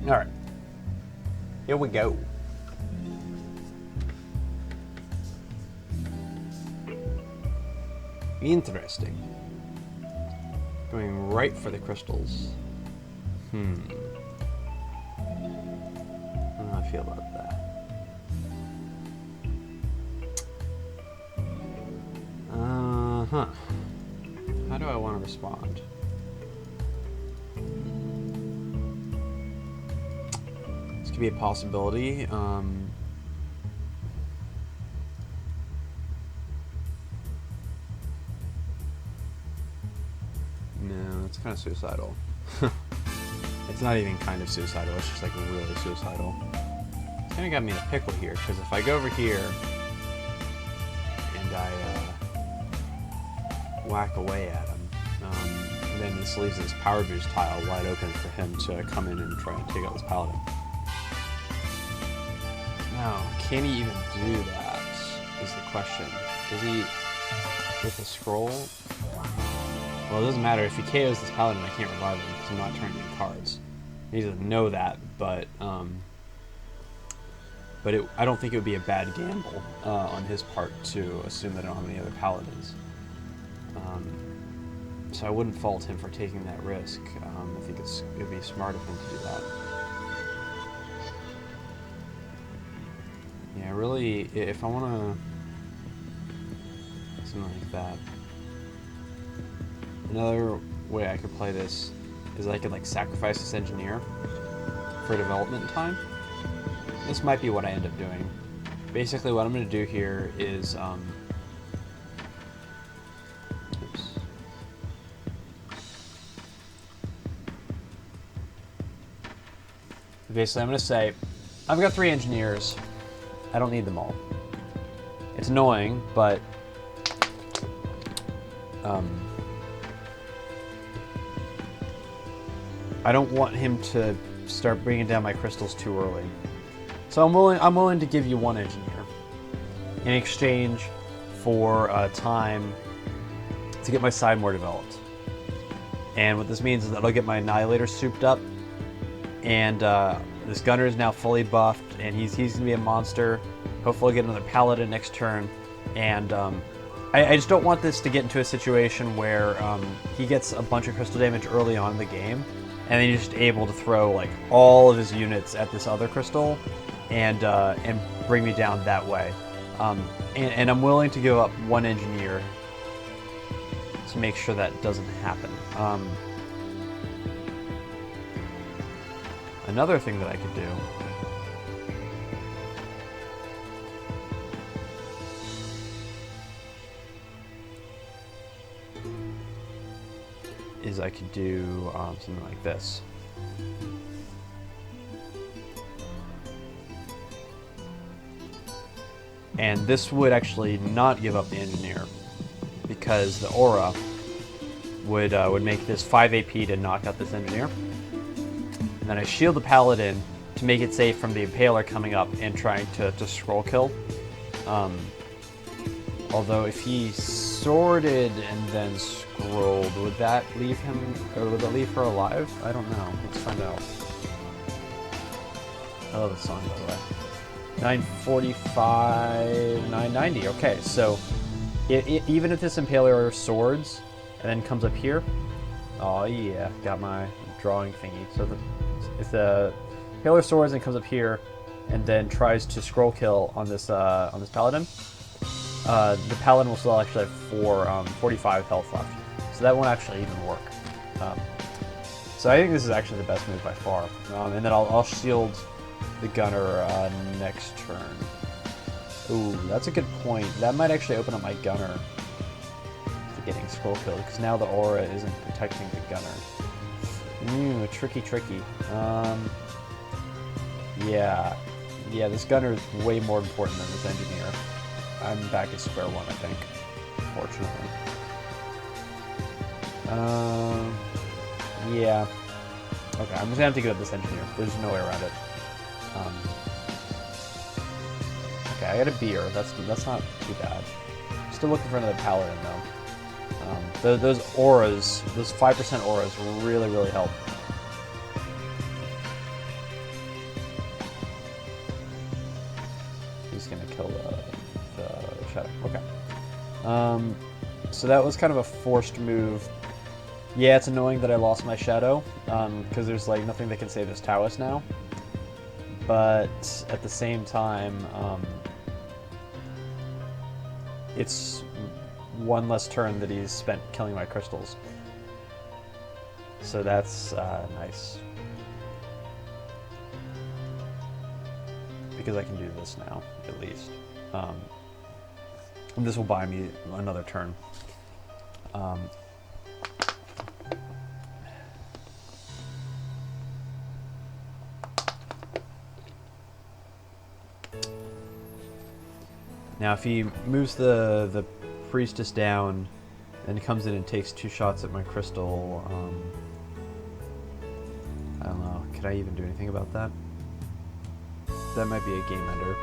Alright. Here we go. Interesting. Going right for the crystals. I don't know how I feel about that. How do I want to respond? This could be a possibility. No, it's kind of suicidal. It's not even kind of suicidal, it's just like really suicidal. It's kind of got me in a pickle here, because if I go over here and I whack away at him, then this leaves this power boost tile wide open for him to come in and try and take out this paladin. Now, can he even do that, is the question. Does he, with a scroll? Well, it doesn't matter. If he KOs this paladin, I can't revive him because I'm not turning any cards. He doesn't know that, but I don't think it would be a bad gamble on his part to assume that I don't have any other paladins. So I wouldn't fault him for taking that risk. I think it would be smart of him to do that. Yeah, really, if I want to... something like that. Another way I could play this is I could like sacrifice this engineer for development time. This might be what I end up doing. Basically what I'm going to do here is basically I'm going to say I've got 3 engineers. I don't need them all. It's annoying, but I don't want him to start bringing down my crystals too early. So I'm willing to give you 1 engineer in exchange for time to get my side more developed. And what this means is that I'll get my Annihilator souped up, and this gunner is now fully buffed, and he's going to be a monster. Hopefully I'll get another paladin next turn, and I just don't want this to get into a situation where he gets a bunch of crystal damage early on in the game, and then he's just able to throw like all of his units at this other crystal, and bring me down that way. And I'm willing to give up 1 engineer to make sure that doesn't happen. Another thing that I could do is I could do something like this. And this would actually not give up the engineer, because the aura would make this 5 AP to knock out this engineer. And then I shield the paladin to make it safe from the impaler coming up and trying to scroll kill. Although if he sworded and then scrolled, would that leave him, or would that leave her alive? I don't know. Let's find out. I love this song, by the way. 945, 990. Okay, so even if this impaler swords and then comes up here, oh yeah, got my drawing thingy. So if the impaler swords and comes up here and then tries to scroll kill on this paladin, the paladin will still actually have 45 health left. So that won't actually even work. So I think this is actually the best move by far. And then I'll shield the gunner next turn. Ooh, that's a good point. That might actually open up my gunner for getting scroll killed, because now the aura isn't protecting the gunner. Ooh, tricky. Yeah, this gunner is way more important than this engineer. I'm back at square one, I think, fortunately. Yeah. Okay, I'm just gonna have to give up this engineer. There's no way around it. Okay, I got a beer. That's not too bad. Still looking for another paladin though. Those auras, those 5% auras, really help. Shadow. Okay. So that was kind of a forced move. Yeah, it's annoying that I lost my Shadow, because there's like nothing that can save this Taoist now. But at the same time, it's one less turn that he's spent killing my crystals. So that's nice. Because I can do this now, at least. And this will buy me another turn. Now if he moves the priestess down and comes in and takes 2 shots at my crystal, I don't know, could I even do anything about that? That might be a game ender.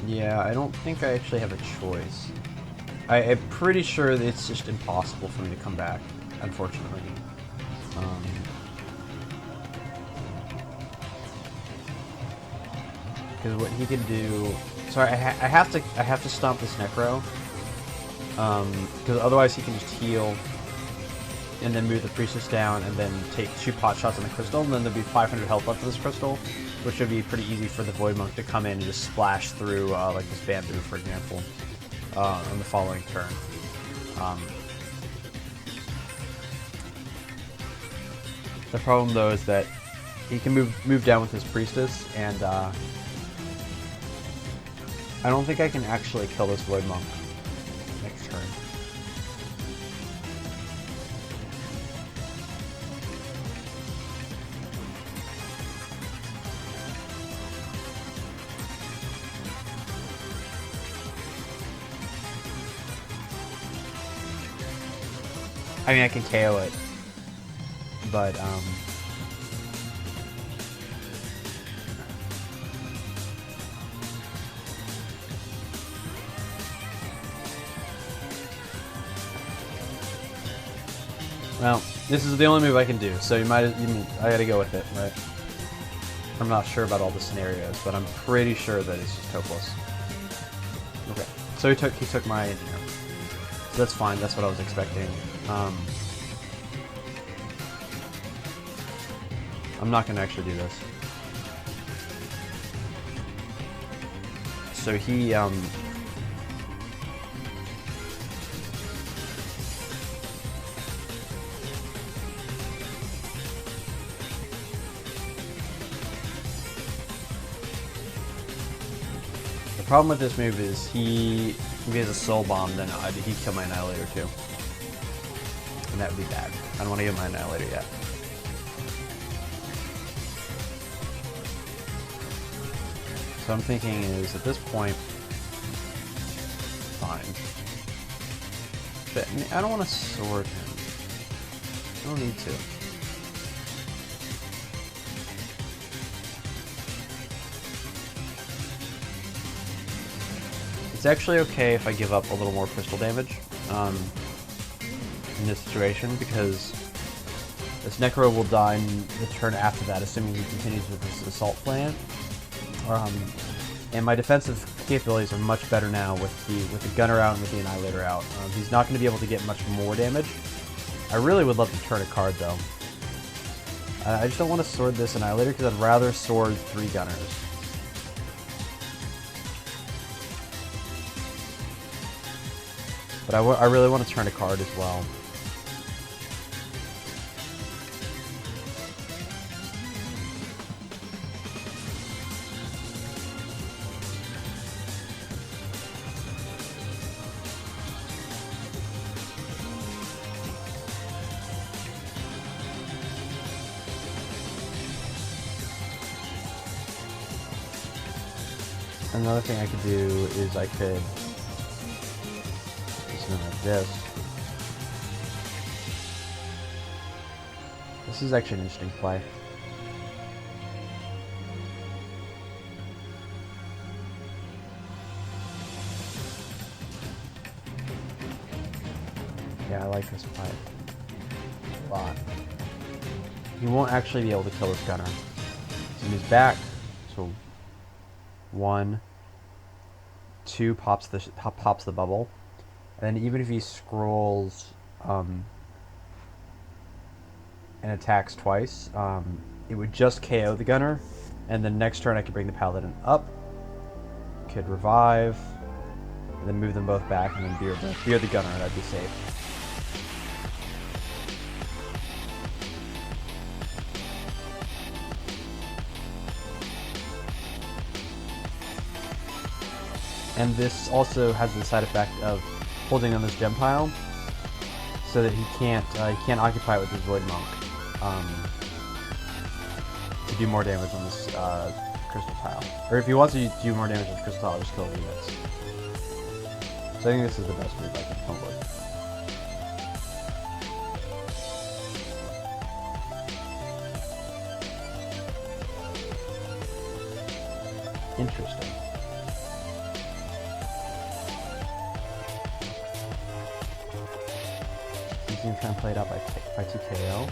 Yeah, I don't think I actually have a choice. I'm pretty sure that it's just impossible for me to come back, unfortunately. Because what he can do... Sorry, I have to stomp this Necro. Because otherwise he can just heal and then move the Priestess down and then take 2 pot shots on the crystal, and then there'll be 500 health left of this crystal, which would be pretty easy for the Void Monk to come in and just splash through, like this bamboo, for example, on the following turn. The problem, though, is that he can move down with his Priestess, and I don't think I can actually kill this Void Monk next turn. I mean, I can KO it, but, well, this is the only move I can do, so I gotta go with it, right? I'm not sure about all the scenarios, but I'm pretty sure that it's just hopeless. Okay, so he took my engineer. So that's fine, that's what I was expecting. I'm not going to actually do this. So he, the problem with this move is if he has a soul bomb, then he'd kill my Annihilator too. And that would be bad. I don't want to get my Annihilator yet. So I'm thinking is, at this point, fine. But I don't want to sword him. I don't need to. It's actually okay if I give up a little more crystal damage in this situation, because this Necro will die in the turn after that, assuming he continues with his Assault Plant. And my defensive capabilities are much better now with the Gunner out and with the Annihilator out. He's not going to be able to get much more damage. I really would love to turn a card, though. I just don't want to sword this Annihilator, because I'd rather sword 3 Gunners. But I really want to turn a card as well. Another thing I could do is I could do something like this. This is actually an interesting play. Yeah, I like this play a lot. He won't actually be able to kill this gunner. So he's back. So 1, 2 pops the bubble, and then even if he scrolls and attacks twice, it would just KO the gunner, and then next turn I could bring the paladin up, could revive, and then move them both back, and then beer the gunner, and I'd be safe. And this also has the side effect of holding on this gem pile, so that he can't occupy it with his void monk to do more damage on this crystal tile. Or if he wants to do more damage on the crystal tile, just kill units. So I think this is the best move I can come up with. Interesting. He's going to try and play it out by TKO.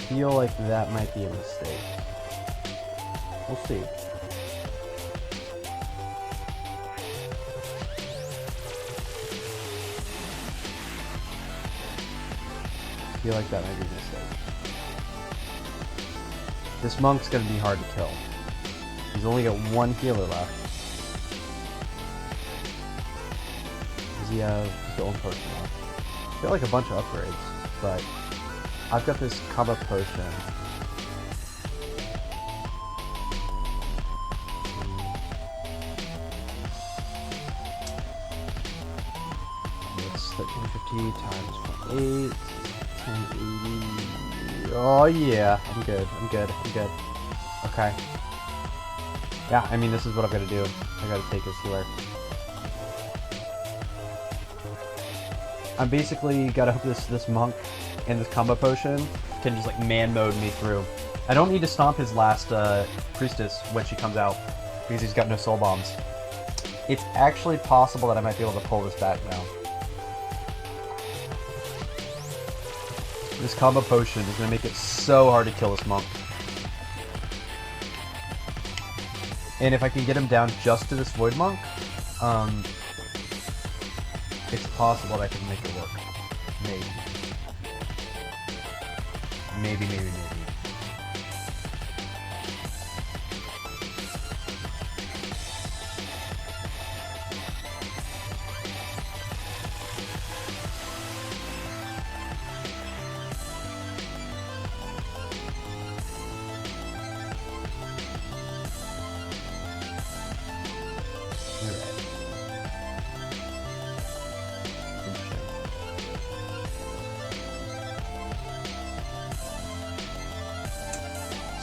Feel like that might be a mistake. We'll see. Feel like that might be a mistake. This monk's gonna be hard to kill. He's only got 1 healer left. Does he have his golden potion left? He's got like a bunch of upgrades, but I've got this combo potion. It's 1350 times 0.8, 1080. Oh yeah, I'm good. Okay. Yeah, I mean this is what I've got to do. I got to take his healer. I'm basically got to hope this monk and this combo potion can just like man mode me through. I don't need to stomp his last priestess when she comes out because he's got no soul bombs. It's actually possible that I might be able to pull this back now. This combo potion is going to make it so hard to kill this monk. And if I can get him down just to this void monk, it's possible that I can make it work. Maybe.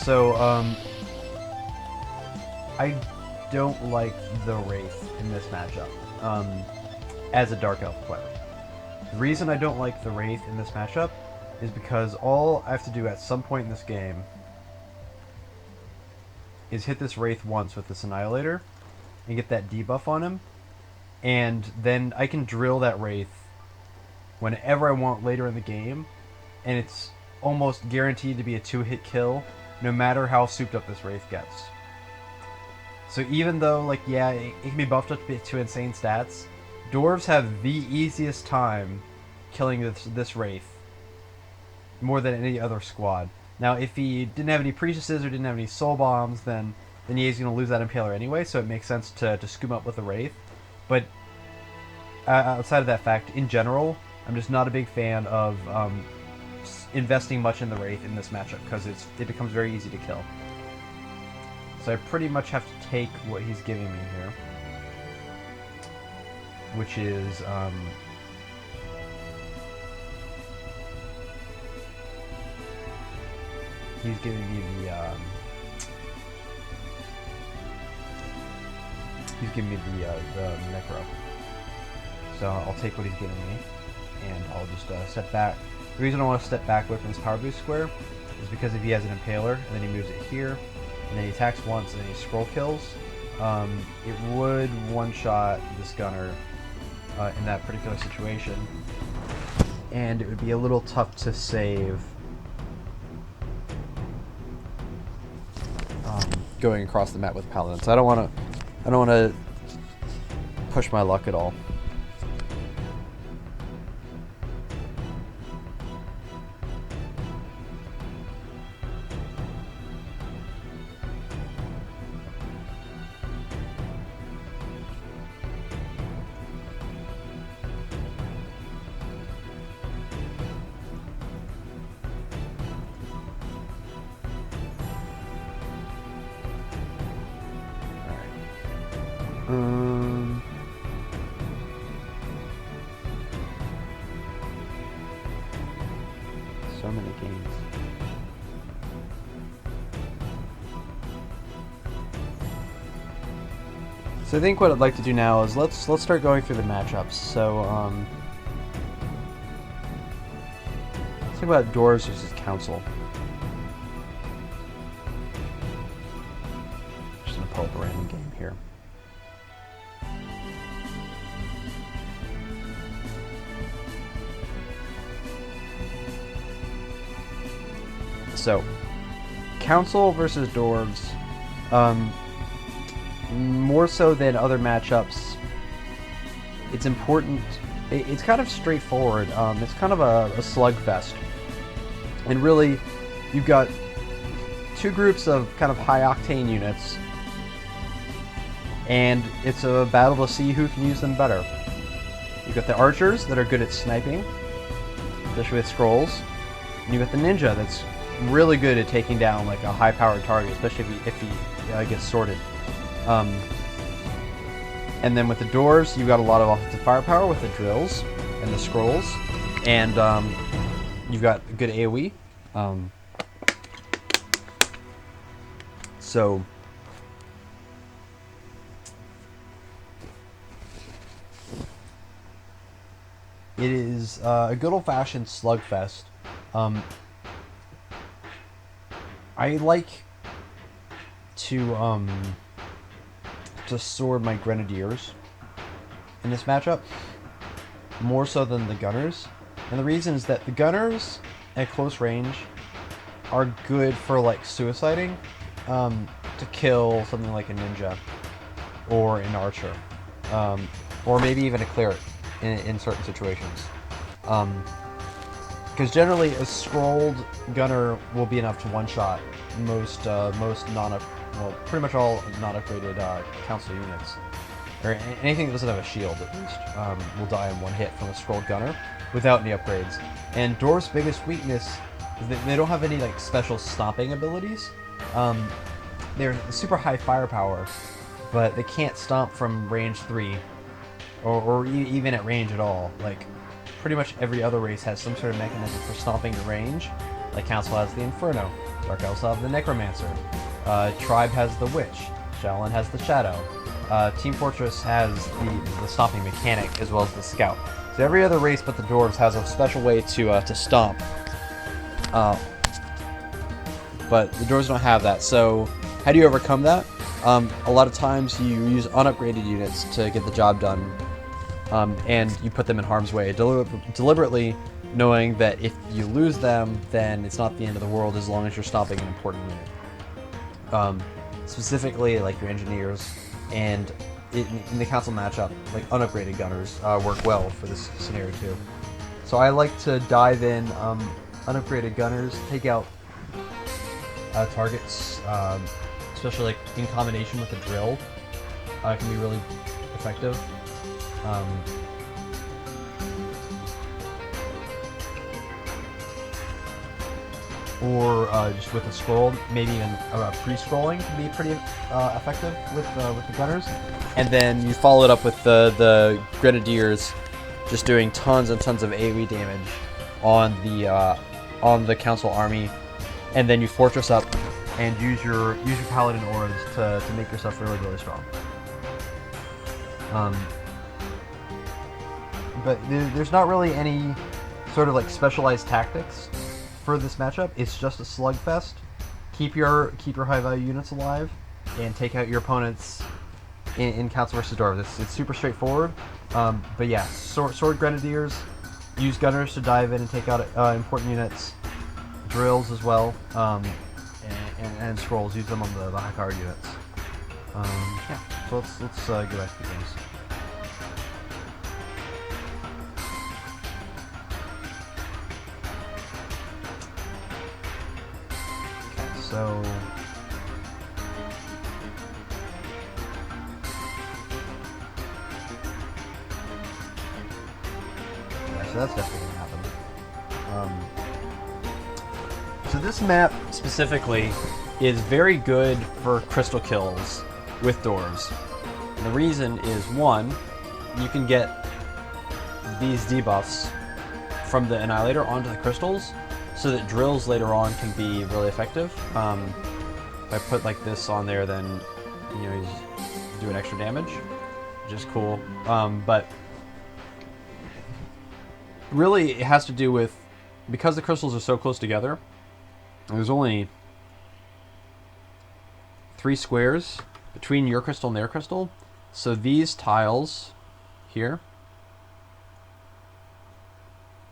So, I don't like the Wraith in this matchup, as a Dark Elf player. The reason I don't like the Wraith in this matchup is because all I have to do at some point in this game is hit this Wraith once with this Annihilator and get that debuff on him, and then I can drill that Wraith whenever I want later in the game, and it's almost guaranteed to be a 2-hit kill, no matter how souped up this Wraith gets. So even though, like, yeah, it can be buffed up to insane stats, Dwarves have the easiest time killing this Wraith more than any other squad. Now, if he didn't have any priestesses or didn't have any soul bombs, then he's going to lose that Impaler anyway, so it makes sense to scoop him up with a Wraith. But outside of that fact, in general, I'm just not a big fan of investing much in the Wraith in this matchup, because it becomes very easy to kill. So I pretty much have to take what he's giving me here, which is he's giving me the necro. So I'll take what he's giving me, and I'll just step back. The reason I want to step back away from this power boost square is because if he has an impaler and then he moves it here, and then he attacks once and then he scroll kills, it would one-shot this gunner in that particular situation, and it would be a little tough to save going across the map with paladins. I don't want to push my luck at all. So many games. So I think what I'd like to do now is let's start going through the matchups. So let's talk about Dwarves versus Council. Just gonna pull up a random game here. So, Council versus Dwarves, more so than other matchups, it's important, it's kind of straightforward, it's kind of a slugfest, and really, you've got two groups of kind of high-octane units, and it's a battle to see who can use them better. You've got the archers that are good at sniping, especially with scrolls, and you've got the ninja that's really good at taking down like a high-powered target, especially if he gets sorted. And then with the dwarves, you've got a lot of offensive firepower with the drills and the scrolls, and you've got good AoE. So it is a good old-fashioned slugfest. I like to sword my grenadiers in this matchup more so than the gunners, and the reason is that the gunners at close range are good for like suiciding to kill something like a ninja or an archer, or maybe even a cleric in certain situations. Because generally a scrolled gunner will be enough to one-shot most pretty much all non-upgraded council units, or anything that doesn't have a shield at least, will die in one hit from a scrolled gunner without any upgrades. And Dwarves' biggest weakness is that they don't have any like special stomping abilities. They're super high firepower, but they can't stomp from range 3, or even at range at all. Like, pretty much every other race has some sort of mechanism for stomping to range. Like Council has the Inferno, Dark Elves have the Necromancer, Tribe has the Witch, Shaolin has the Shadow, Team Fortress has the stomping mechanic as well as the Scout. So every other race but the Dwarves has a special way to stomp. But the Dwarves don't have that, so how do you overcome that? A lot of times you use unupgraded units to get the job done. And you put them in harm's way, deliberately knowing that if you lose them, then it's not the end of the world as long as you're stopping an important unit. Specifically, like your engineers, and in the council matchup, like unupgraded gunners work well for this scenario too. So I like to dive in unupgraded gunners, take out targets, especially like in combination with a drill, can be really effective. Or just with a scroll, maybe even pre-scrolling can be pretty effective with the gunners. And then you follow it up with the grenadiers, just doing tons and tons of AoE damage on the council army, and then you fortress up and use your paladin auras to make yourself really, really strong. But there's not really any sort of like specialized tactics for this matchup. It's just a slugfest. Keep your high value units alive and take out your opponents in Council versus Dwarves. It's super straightforward. But yeah, sword grenadiers, use gunners to dive in and take out important units. Drills as well, and scrolls. Use them on the high powered units. Yeah. So let's go back to the games. So yeah, so that's definitely gonna happen. So this map specifically is very good for crystal kills with Dwarves. And the reason is, one, you can get these debuffs from the Annihilator onto the crystals, so that drills later on can be really effective. If I put like this on there, then he's doing extra damage, which is cool. But really, it has to do with, because the crystals are so close together. There's only 3 squares between your crystal and their crystal, so these tiles here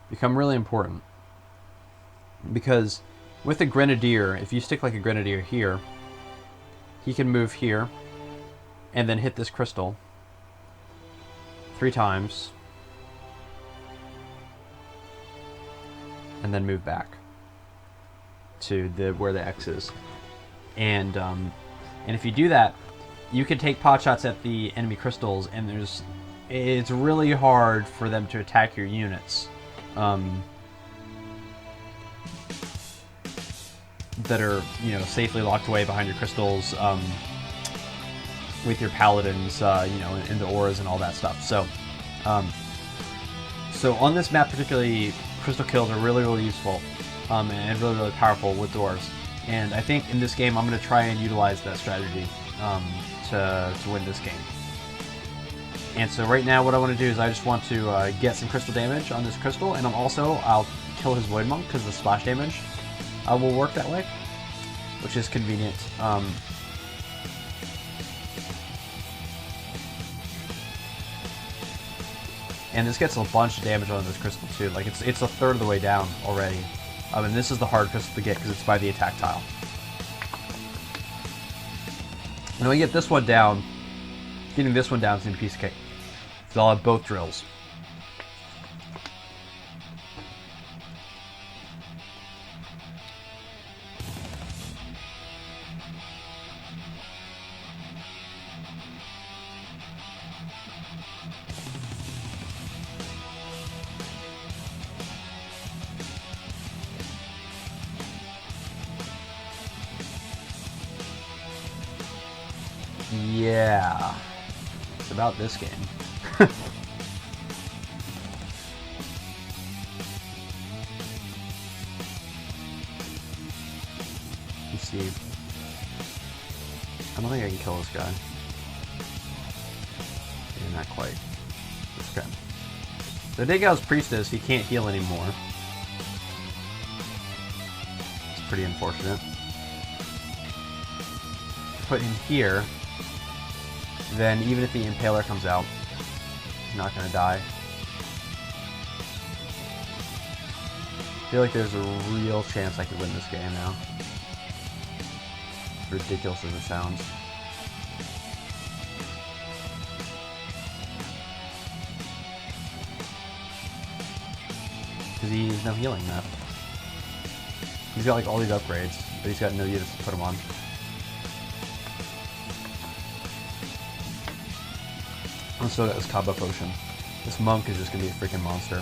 become really important. Because with a Grenadier, if you stick like a Grenadier here, he can move here and then hit this crystal 3 times and then move back to where the X is. And if you do that, you can take pot shots at the enemy crystals, and it's really hard for them to attack your units that are safely locked away behind your crystals with your paladins, in the auras and all that stuff. So so on this map particularly, crystal kills are really, really useful and really, really powerful with Dwarves. And I think in this game I'm going to try and utilize that strategy to win this game. And so right now what I want to do is I just want to get some crystal damage on this crystal, and I'll kill his Void Monk because the splash damage will work that way, which is convenient. And this gets a bunch of damage on this crystal too. Like it's a third of the way down already. And this is the hard crystal to get because it's by the attack tile. And when we get this one down, getting this one down is going to be a piece of cake. So I'll have both drills. Yeah, it's about this game. Let's see. I don't think I can kill this guy. Yeah, not quite. Okay. So Dagal's Priestess, he can't heal anymore. It's pretty unfortunate. Put him here. Then even if the Impaler comes out, he's not going to die. I feel like there's a real chance I could win this game now. As ridiculous as it sounds. Because he's no healing left. He's got like all these upgrades, but he's got no units to put him on. And so that was Kaba Potion. This monk is just going to be a freaking monster.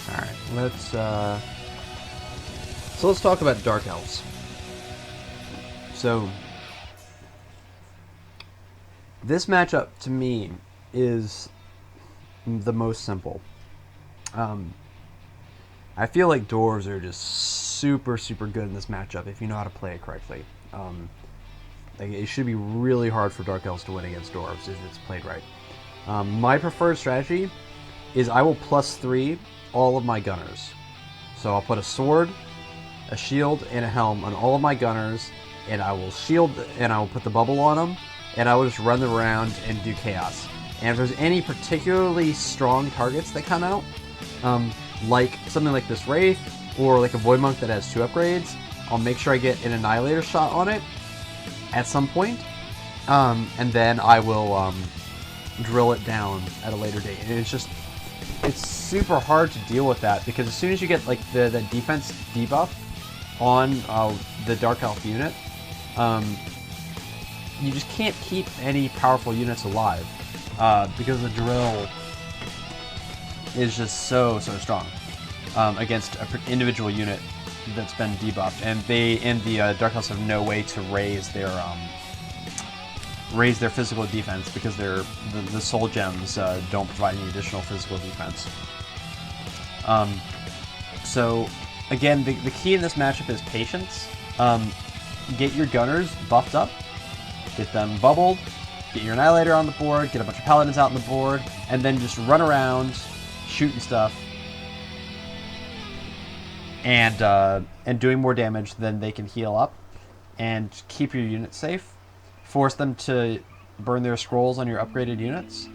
Alright, let's talk about Dark Elves. So, this matchup, to me, is the most simple. I feel like Dwarves are just super, super good in this matchup if you know how to play it correctly. Like, it should be really hard for Dark Elves to win against Dwarves if it's played right. My preferred strategy is I will +3 all of my gunners. So I'll put a sword, a shield, and a helm on all of my gunners, and I will shield, and I will put the bubble on them, and I will just run them around and do chaos. And if there's any particularly strong targets that come out, like something like this Wraith, or like a Void Monk that has 2 upgrades, I'll make sure I get an Annihilator shot on it at some point, and then I will drill it down at a later date. And it's super hard to deal with that, because as soon as you get like the defense debuff on the Dark Elf unit, you just can't keep any powerful units alive, because the drill is just so strong against an individual unit that's been debuffed, and the Dark Elves have no way to raise their physical defense, because the soul gems don't provide any additional physical defense. So again, the key in this matchup is patience. Get your gunners buffed up, get them bubbled, get your Annihilator on the board, get a bunch of Paladins out on the board, and then just run around shooting stuff and doing more damage than they can heal up, and keep your units safe. Force them to burn their scrolls on your upgraded units.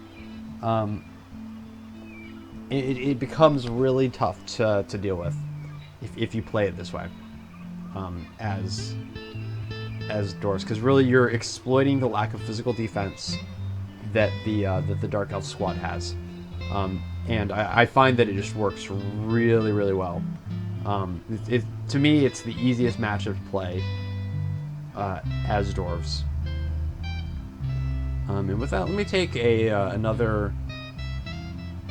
It becomes really tough to deal with if you play it this way, as Dwarves, because really you're exploiting the lack of physical defense that the Dark Elf squad has, and I find that it just works really, really well. To me, it's the easiest matchup to play as Dwarves. And with that, let me take another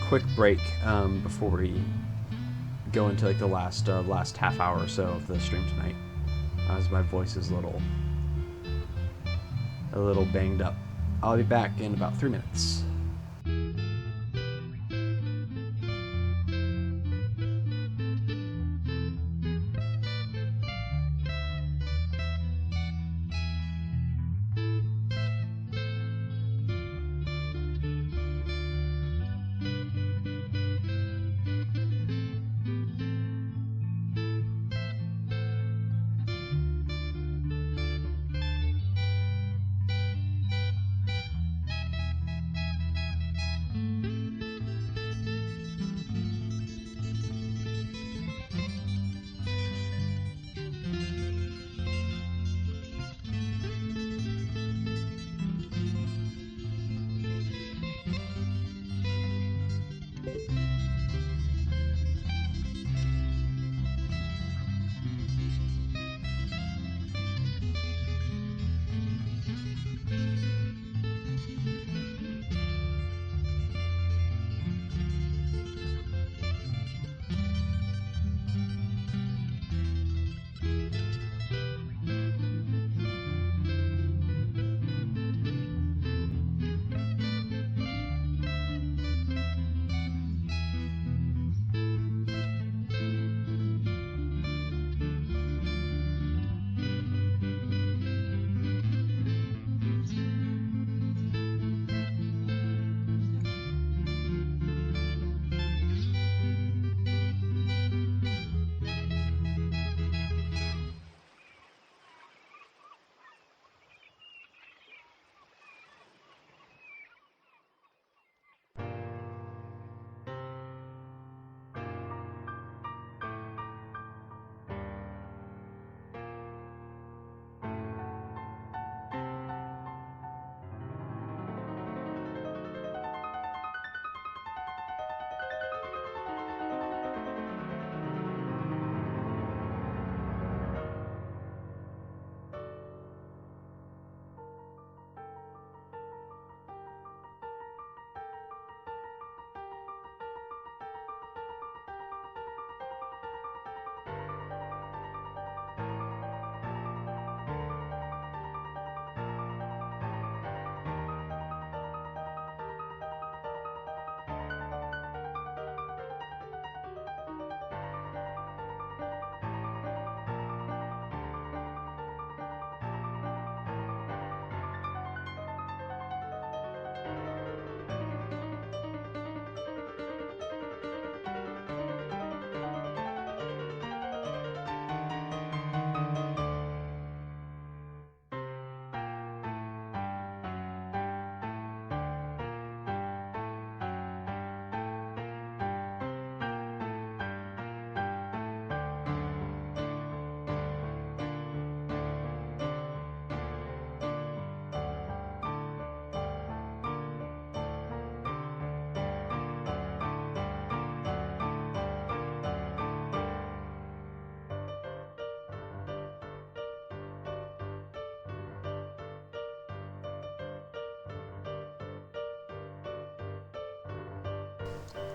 quick break before we go into like the last half hour or so of the stream tonight, as my voice is a little banged up. I'll be back in about 3 minutes.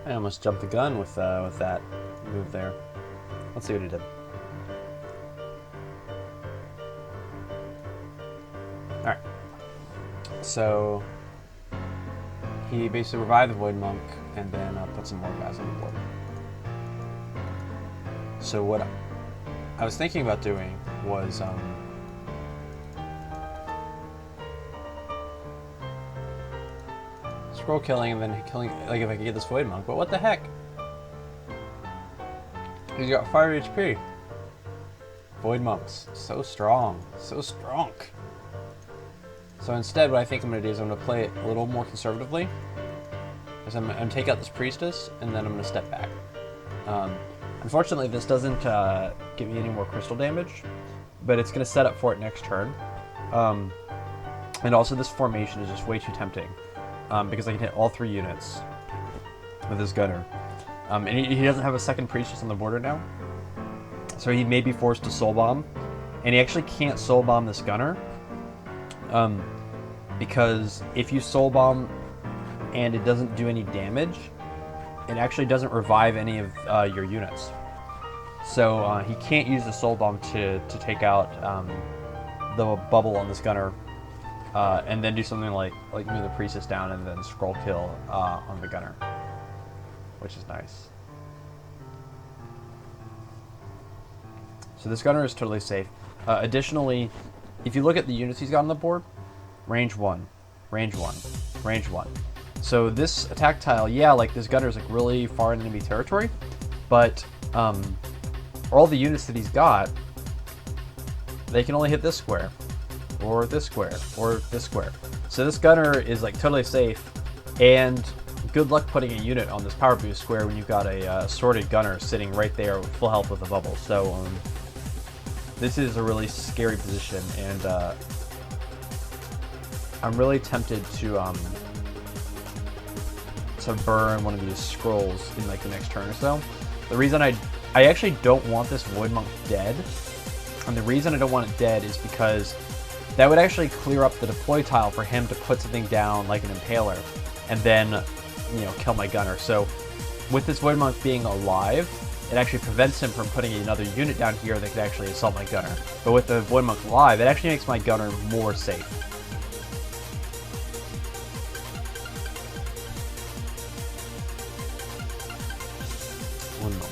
I almost jumped the gun with that move there. Let's see what he did. Alright. So he basically revived the Void Monk and then put some more guys on the board. So what I was thinking about doing was scroll killing and then killing, like if I could get this Void Monk, but what the heck? He's got 5 HP. Void Monks, so strong, so strong. So instead, what I think I'm going to do is I'm going to play it a little more conservatively. Is I'm going to take out this Priestess, and then I'm going to step back. Unfortunately, this doesn't give me any more crystal damage, but it's going to set up for it next turn. And also, this formation is just way too tempting, because I can hit all 3 units with this Gunner. And he doesn't have a second Priestess on the border now, so he may be forced to Soul Bomb, and he actually can't Soul Bomb this Gunner. Because if you Soul Bomb and it doesn't do any damage, it actually doesn't revive any of your units. So he can't use the Soul Bomb to take out the bubble on this Gunner, and then do something like move the Priestess down and then scroll kill on the Gunner, which is nice. So this Gunner is totally safe. Additionally, if you look at the units he's got on the board, range 1, range 1, range 1. So this attack tile, yeah, like this Gunner is like really far in enemy territory, but all the units that he's got, they can only hit this square, or this square, or this square. So this Gunner is like totally safe, and good luck putting a unit on this power boost square when you've got a sorted Gunner sitting right there with full health with a bubble. So this is a really scary position, and I'm really tempted to burn one of these scrolls in like the next turn or so. The reason I actually don't want this Void Monk dead, and the reason I don't want it dead is because that would actually clear up the deploy tile for him to put something down like an Impaler, and then, you know, kill my Gunner. So with this Void Monk being alive, it actually prevents him from putting another unit down here that could actually assault my Gunner. But with the Void Monk alive, it actually makes my Gunner more safe. One moment.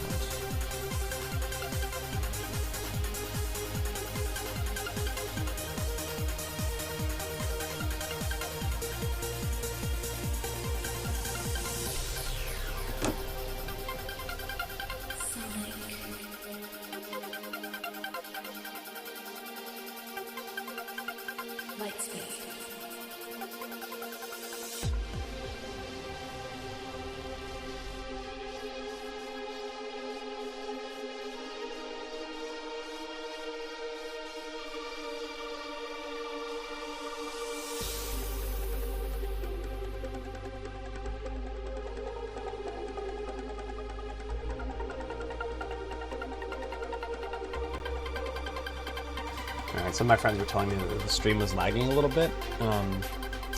Alright, some of my friends were telling me that the stream was lagging a little bit.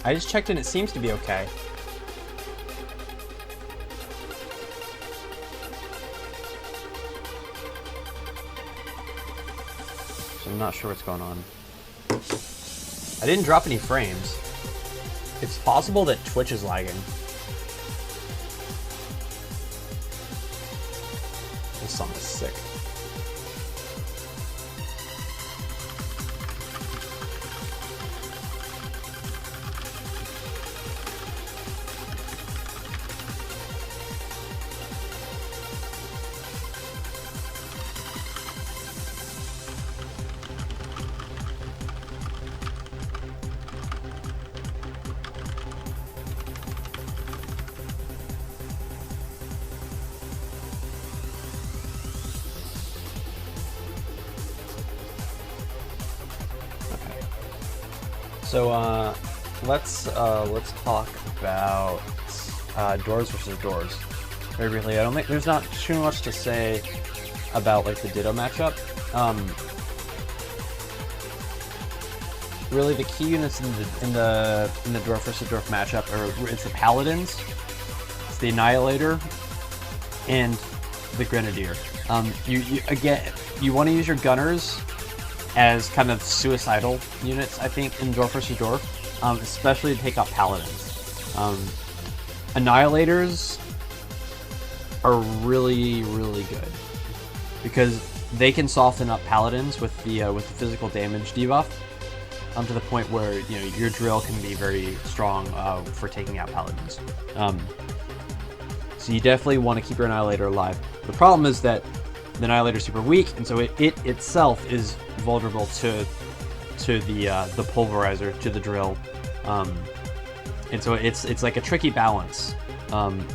I just checked and it seems to be okay. So I'm not sure what's going on. I didn't drop any frames. It's possible that Twitch is lagging. This song is sick. So let's talk about Dwarves versus Dwarves very briefly. I don't think there's not too much to say about like the Ditto matchup. Really, the key units in the Dwarf versus Dwarf matchup are it's the Paladins. It's the Annihilator and the Grenadier. You want to use your gunners as kind of suicidal units, I think, in Dwarf vs. Dwarf, especially to take out paladins. Annihilators are really, really good because they can soften up paladins with the physical damage debuff, to the point where your drill can be very strong for taking out paladins. So you definitely want to keep your Annihilator alive. The problem is that the Annihilator is super weak, and so it itself is vulnerable to the Pulverizer, to the drill, and so it's like a tricky balance. In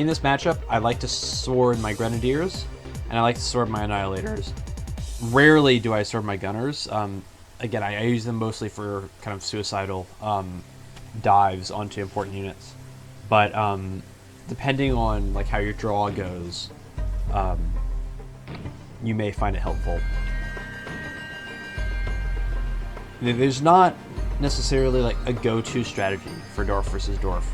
this matchup, I like to sword my Grenadiers, and I like to sword my Annihilators. Rarely do I sword my Gunners. Again, I use them mostly for kind of suicidal dives onto important units. But depending on like how your draw goes, you may find it helpful. There's not necessarily like a go-to strategy for Dwarf versus Dwarf.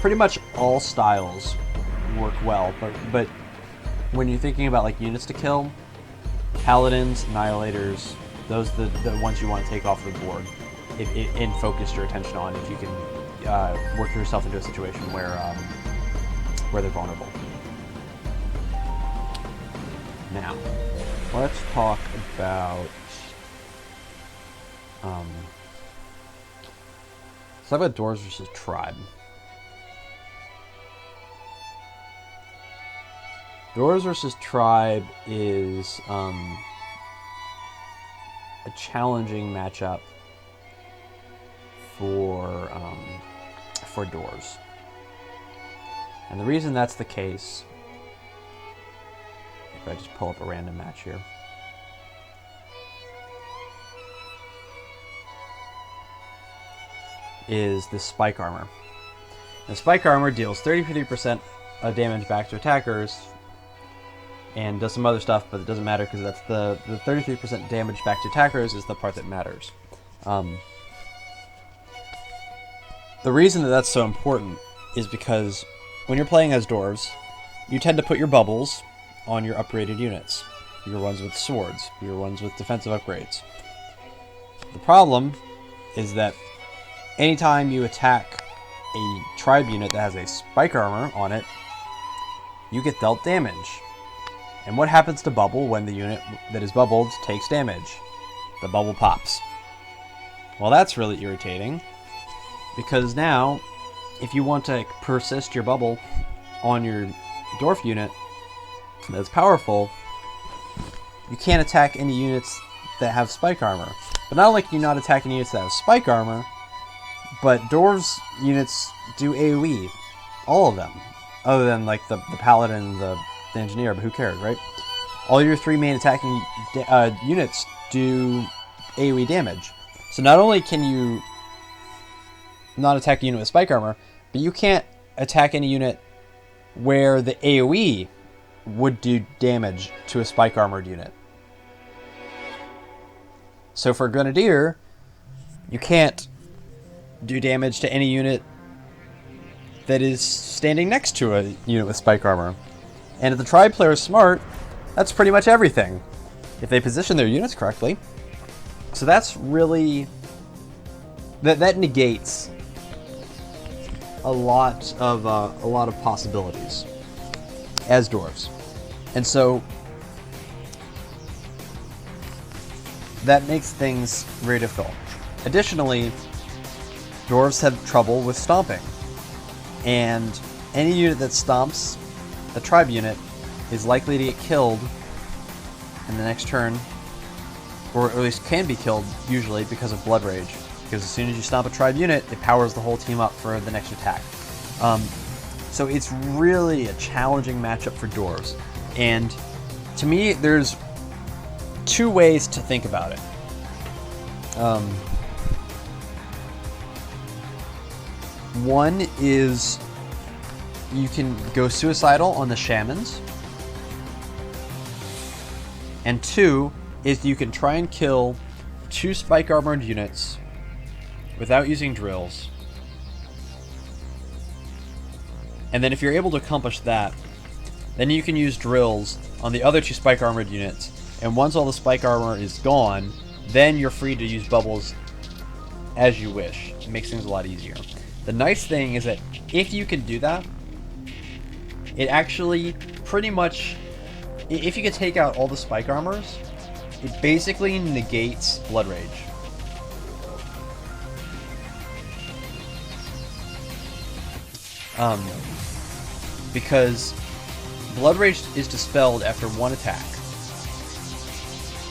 Pretty much all styles work well, but when you're thinking about like units to kill, Paladins, Annihilators, those are the ones you want to take off the board and focus your attention on if you can work yourself into a situation where they're vulnerable. Now, let's talk about Dwarves versus Tribe. Dwarves versus Tribe is a challenging matchup for Dwarves. And the reason that's the case, if I just pull up a random match here, is the Spike Armor. The Spike Armor deals 30-50% of damage back to attackers and does some other stuff, but it doesn't matter because that's the 33% damage back to attackers is the part that matters. The reason that that's so important is because when you're playing as Dwarves, you tend to put your bubbles on your upgraded units. Your ones with swords, your ones with defensive upgrades. The problem is that anytime you attack a tribe unit that has a Spike Armor on it, you get dealt damage. And what happens to bubble when the unit that is bubbled takes damage? The bubble pops. Well, that's really irritating, because now, if you want to persist your bubble on your Dwarf unit that's powerful, you can't attack any units that have Spike Armor. But not only can you not attack any units that have Spike Armor, but Dwarves units do AoE. All of them. Other than like the Paladin, the Engineer, but who cares, right? All your three main attacking units do AoE damage. So not only can you not attack a unit with Spike Armor, but you can't attack any unit where the AoE would do damage to a Spike Armored unit. So for Grenadier, you can't do damage to any unit that is standing next to a unit with Spike Armor. And if the Tribe player is smart, that's pretty much everything, if they position their units correctly. So that's really... That negates a lot of possibilities as Dwarves. And so that makes things very difficult. Additionally, Dwarves have trouble with stomping. And any unit that stomps a tribe unit is likely to get killed in the next turn, or at least can be killed usually because of Blood Rage. Because as soon as you stomp a tribe unit, it powers the whole team up for the next attack. So it's really a challenging matchup for Dwarves. And to me, there's two ways to think about it. One is you can go suicidal on the Shamans. And two is you can try and kill two Spike Armored units without using drills. And then if you're able to accomplish that, then you can use drills on the other 2 spike armored units. And once all the spike armor is gone, then you're free to use bubbles as you wish. It makes things a lot easier. The nice thing is that if you can do that, it actually pretty much, if you can take out all the spike armors, it basically negates Blood Rage. Because Blood Rage is dispelled after 1 attack.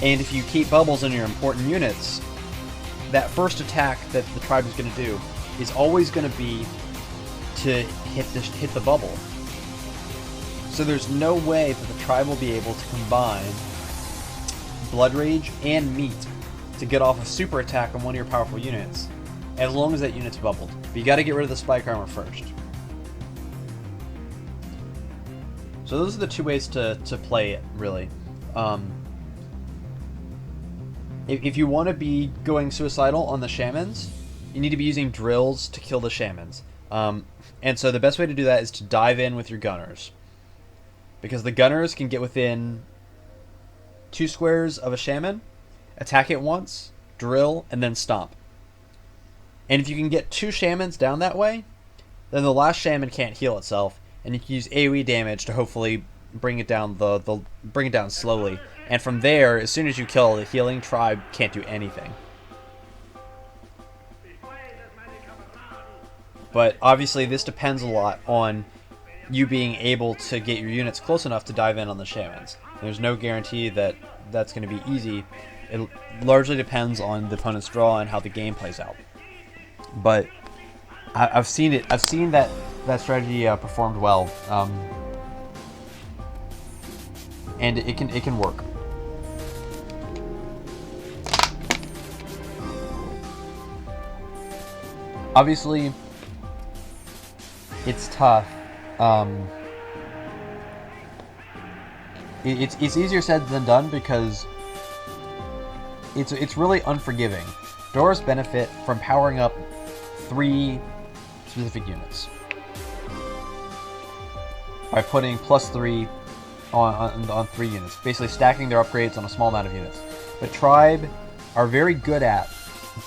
And if you keep bubbles in your important units, that first attack that the tribe is going to do is always going to be to hit the bubble. So there's no way that the tribe will be able to combine Blood Rage and Meat to get off a super attack on one of your powerful units, as long as that unit's bubbled. But you got to get rid of the spike armor first. So those are the 2 ways to play it, really. If you want to be going suicidal on the shamans, you need to be using drills to kill the shamans. And so the best way to do that is to dive in with your gunners. Because the gunners can get within 2 squares of a shaman, attack it once, drill, and then stomp. And if you can get 2 shamans down that way, then the last shaman can't heal itself, and you can use AoE damage to hopefully bring it down bring it down slowly. And from there, as soon as you kill, the healing tribe can't do anything. But obviously this depends a lot on you being able to get your units close enough to dive in on the shamans. There's no guarantee that that's going to be easy. It largely depends on the opponent's draw and how the game plays out. But I've seen it. I've seen that strategy performed well, and it can work. Obviously, it's tough. It's easier said than done because it's really unforgiving. Dwarves benefit from powering up 3 specific units by putting +3 on 3 units, basically stacking their upgrades on a small amount of units. But Tribe are very good at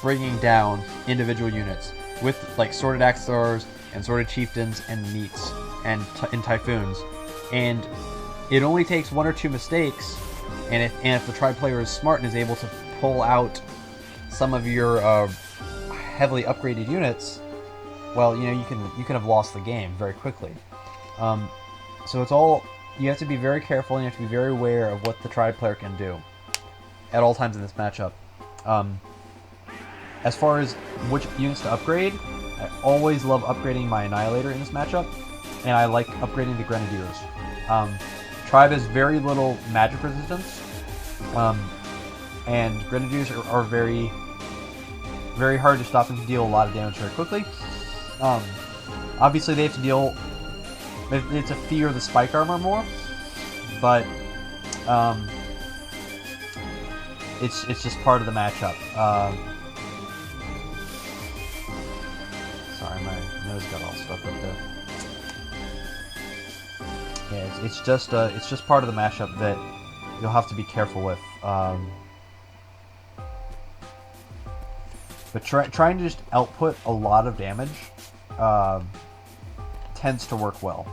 bringing down individual units with like Sworded Axe Throwers and Sworded Chieftains and Meats and Typhoons, and it only takes 1 or 2 mistakes, and if the Tribe player is smart and is able to pull out some of your heavily upgraded units, well, you know, you can have lost the game very quickly. So it's all, you have to be very careful and you have to be very aware of what the Tribe player can do at all times in this matchup. As far as which units to upgrade, I always love upgrading my Annihilator in this matchup, and I like upgrading the Grenadiers. Tribe has very little magic resistance, and Grenadiers are very, very hard to stop and to deal a lot of damage very quickly. Obviously they have to deal, they have to fear the spike armor more, but it's just part of the matchup. Sorry, my nose got all stuck up there. Yeah, it's just part of the matchup that you'll have to be careful with. But trying to just output a lot of damage tends to work well.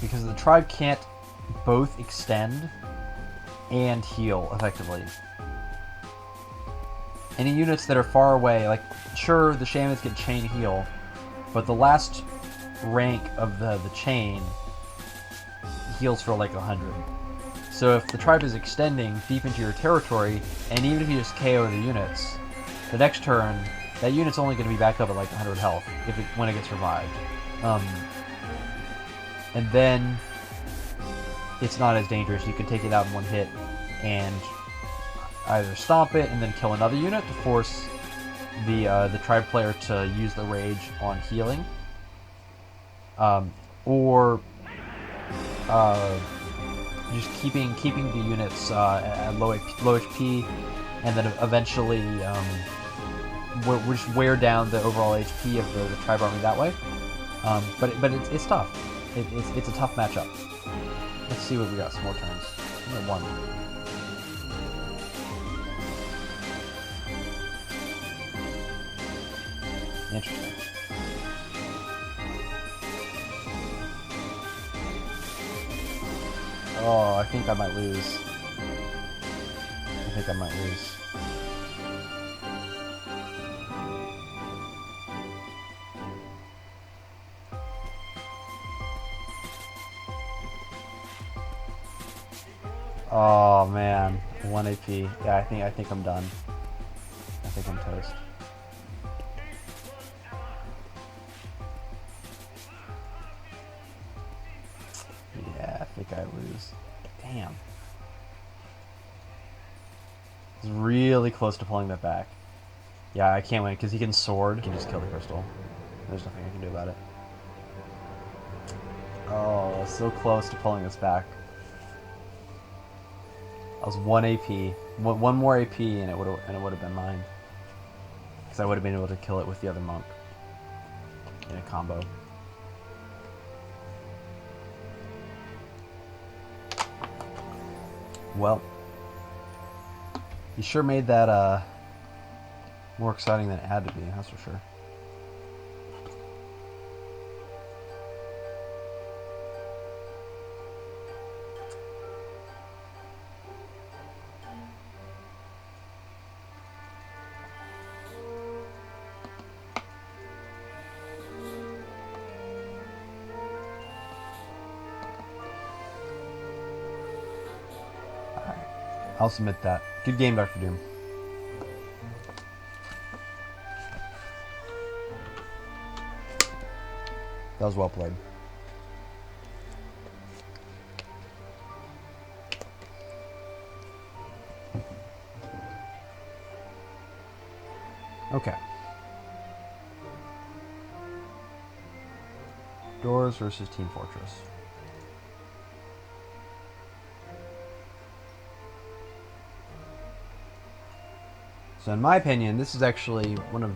Because the Tribe can't both extend and heal effectively. Any units that are far away, like, sure, the Shamans can chain heal, but the last rank of the chain heals for like 100. So if the Tribe is extending deep into your territory, and even if you just KO the units, the next turn, that unit's only going to be back up at like 100 health when it gets revived. And then it's not as dangerous. You can take it out in one hit and either stomp it and then kill another unit to force the Tribe player to use the rage on healing, or just keeping the units at low HP, and then eventually just wear down the overall HP of the tribe army that way. But it's tough. It's a tough matchup. Let's see what we got. Some more turns. One. Interesting. Oh, I think I might lose. I think I might lose. Oh man, 1 AP. Yeah, I think I'm done. I think I'm toast. Yeah, I think I lose. Damn. It's really close to pulling that back. Yeah, I can't win because he can sword. He can just kill the crystal. There's nothing I can do about it. Oh, so close to pulling this back. I was 1 AP. One more AP and it would have been mine. Because I would have been able to kill it with the other monk in a combo. Well, he sure made that more exciting than it had to be, that's for sure. I'll submit that. Good game, Dr. Doom. That was well played. Okay. Dwarves versus Team Fortress. So in my opinion, this is actually one of...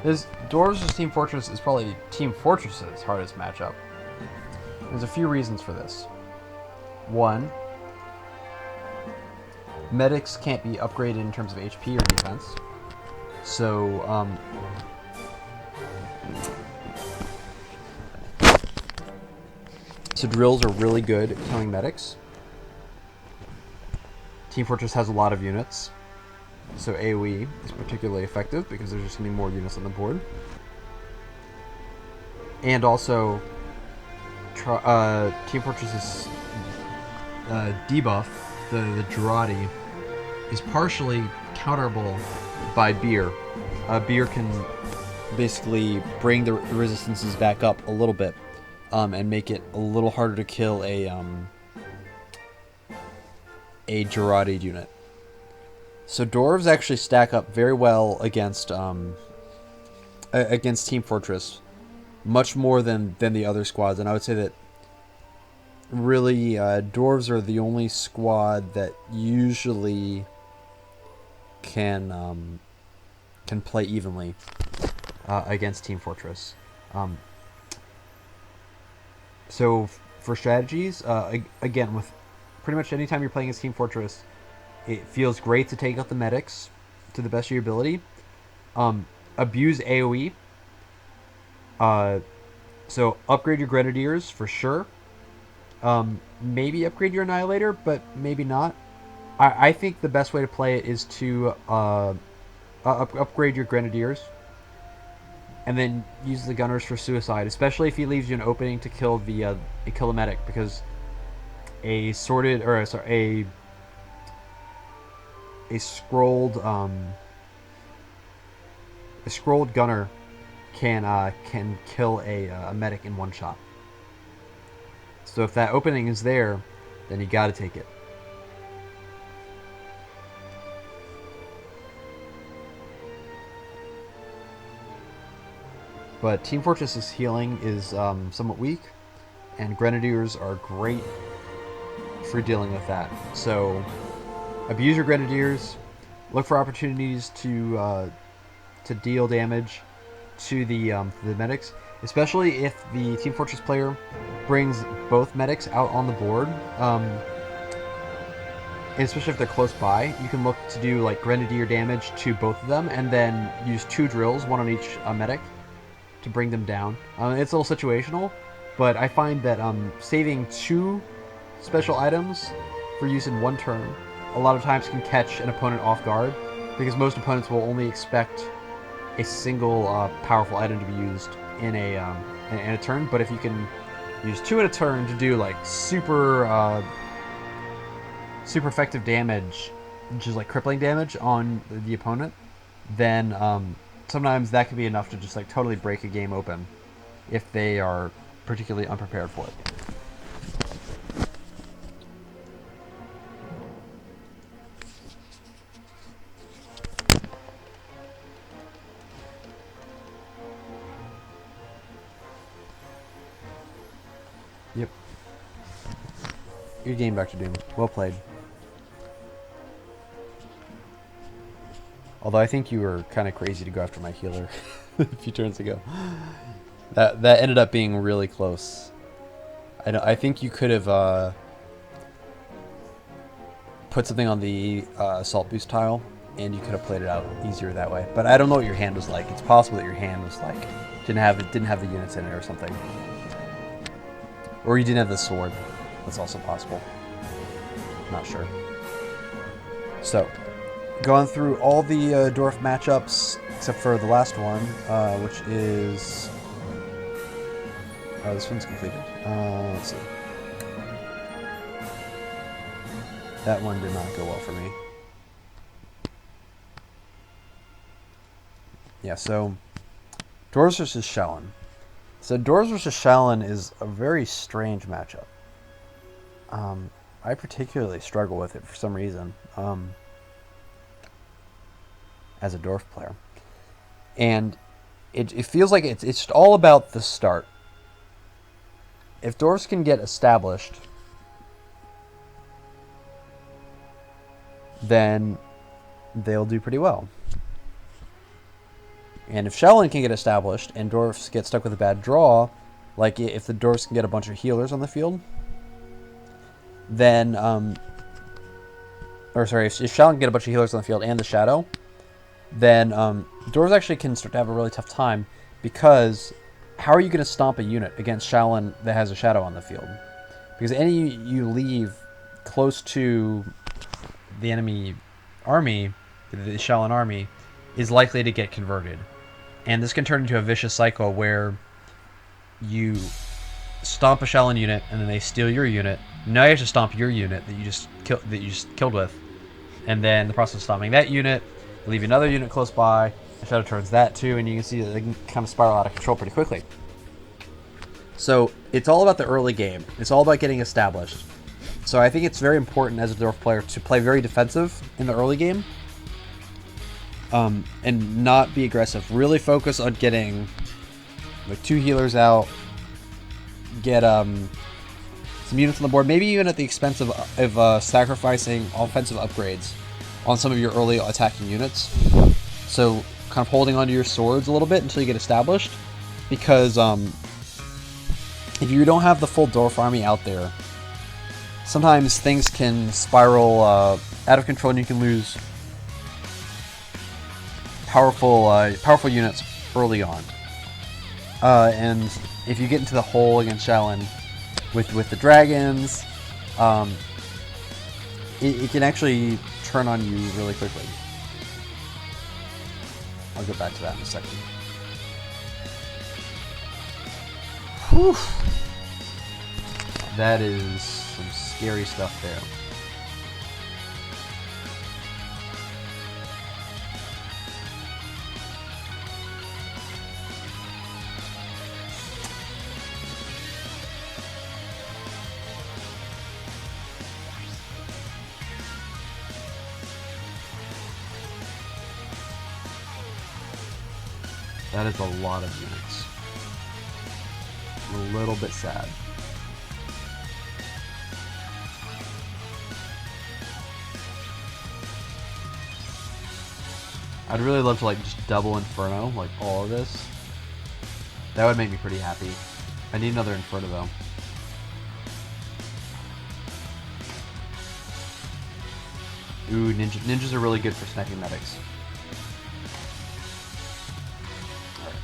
Dwarves vs. Team Fortress is probably Team Fortress's hardest matchup. There's a few reasons for this. One, medics can't be upgraded in terms of HP or defense. So, drills are really good at killing medics. Team Fortress has a lot of units. So AoE is particularly effective because there's just going to be more units on the board. And also, Team Fortress's debuff, the Girardi, is partially counterable by beer. Beer can basically bring the resistances back up a little bit and make it a little harder to kill a Girardi unit. So Dwarves actually stack up very well against Team Fortress, much more than the other squads, and I would say that really Dwarves are the only squad that usually can play evenly against Team Fortress. So for strategies, again, with pretty much any time you're playing against Team Fortress, it feels great to take out the medics to the best of your ability. Abuse AoE. So upgrade your Grenadiers for sure. Maybe upgrade your Annihilator, but maybe not. I think the best way to play it is to upgrade your Grenadiers and then use the Gunners for suicide, especially if he leaves you an opening to kill the medic, because a scrolled gunner can kill a medic in one shot. So if that opening is there, then you got to take it. But Team Fortress's healing is somewhat weak, and Grenadiers are great for dealing with that. So abuse your Grenadiers, look for opportunities to to deal damage to the medics, especially if the Team Fortress player brings both medics out on the board. Especially if they're close by, you can look to do like grenadier damage to both of them, and then use 2 drills, one on each medic, to bring them down. It's a little situational, but I find that saving 2 special items for use in 1 turn a lot of times can catch an opponent off guard, because most opponents will only expect a single powerful item to be used in a turn. But if you can use 2 in a turn to do like super effective damage, which is like crippling damage on the opponent, then sometimes that can be enough to just like totally break a game open if they are particularly unprepared for it. Yep. Good game, Dr. Doom. Well played. Although I think you were kind of crazy to go after my healer a few turns ago. That ended up being really close. I think you could have put something on the assault boost tile, and you could have played it out easier that way. But I don't know what your hand was like. It's possible that your hand was like didn't have the units in it or something, or you didn't have the sword. That's also possible. Not sure. So, gone through all the dwarf matchups except for the last one, which is this one's completed. Let's see. That one did not go well for me. Yeah, so Dwarves versus Shallan. So Dwarves versus Shallan is a very strange matchup. I particularly struggle with it for some reason as a dwarf player. And it feels like it's just all about the start. If dwarves can get established, then they'll do pretty well. And if Shallan can get established and dwarves get stuck with a bad draw, like if the dwarves can get a bunch of healers on the field, then, if Shallan can get a bunch of healers on the field and the shadow, then dwarves actually can start to have a really tough time, because how are you going to stomp a unit against Shallan that has a shadow on the field? Because any you leave close to the enemy army, the Shallan army, is likely to get converted. And this can turn into a vicious cycle where you stomp a Shallan unit and then they steal your unit. Now you have to stomp your unit that you just killed with. And then in the process of stomping that unit, leave another unit close by, the shadow turns that too, and you can see that they can kind of spiral out of control pretty quickly. So it's all about the early game. It's all about getting established. So I think it's very important as a dwarf player to play very defensive in the early game, and not be aggressive. Really focus on getting like 2 healers out, get some units on the board, maybe even at the expense of sacrificing offensive upgrades on some of your early attacking units. So kind of holding onto your swords a little bit until you get established, because if you don't have the full dwarf army out there, sometimes things can spiral out of control and you can lose powerful units early on. And if you get into the hole against Shallan with the dragons, it can actually turn on you really quickly. I'll get back to that in a second. Whew. That is some scary stuff there. That is a lot of units. I'm a little bit sad. I'd really love to like just double Inferno, like all of this. That would make me pretty happy. I need another Inferno though. Ooh, ninjas are really good for sniping medics. Alright.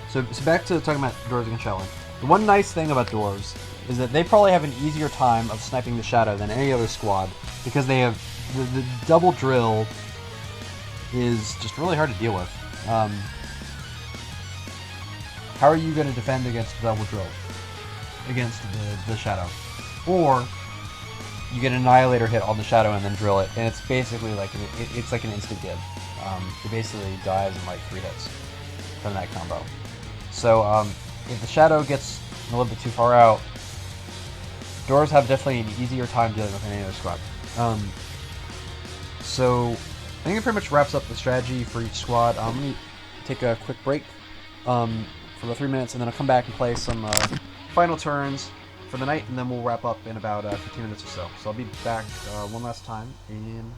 So back to talking about Dwarves against Shadowland. The one nice thing about Dwarves is that they probably have an easier time of sniping the Shadow than any other squad, because they have the double drill is just really hard to deal with. How are you going to defend against the double drill? Against the Shadow? Or you get an Annihilator hit on the Shadow and then drill it, and it's basically like it's like an instant give. It basically dies in like 3 hits from that combo. So if the Shadow gets a little bit too far out, Dwarves have definitely an easier time dealing with any other squad. So I think it pretty much wraps up the strategy for each squad. I'm going to take a quick break for about 3 minutes, and then I'll come back and play some final turns for the night, and then we'll wrap up in about 15 minutes or so. So I'll be back one last time in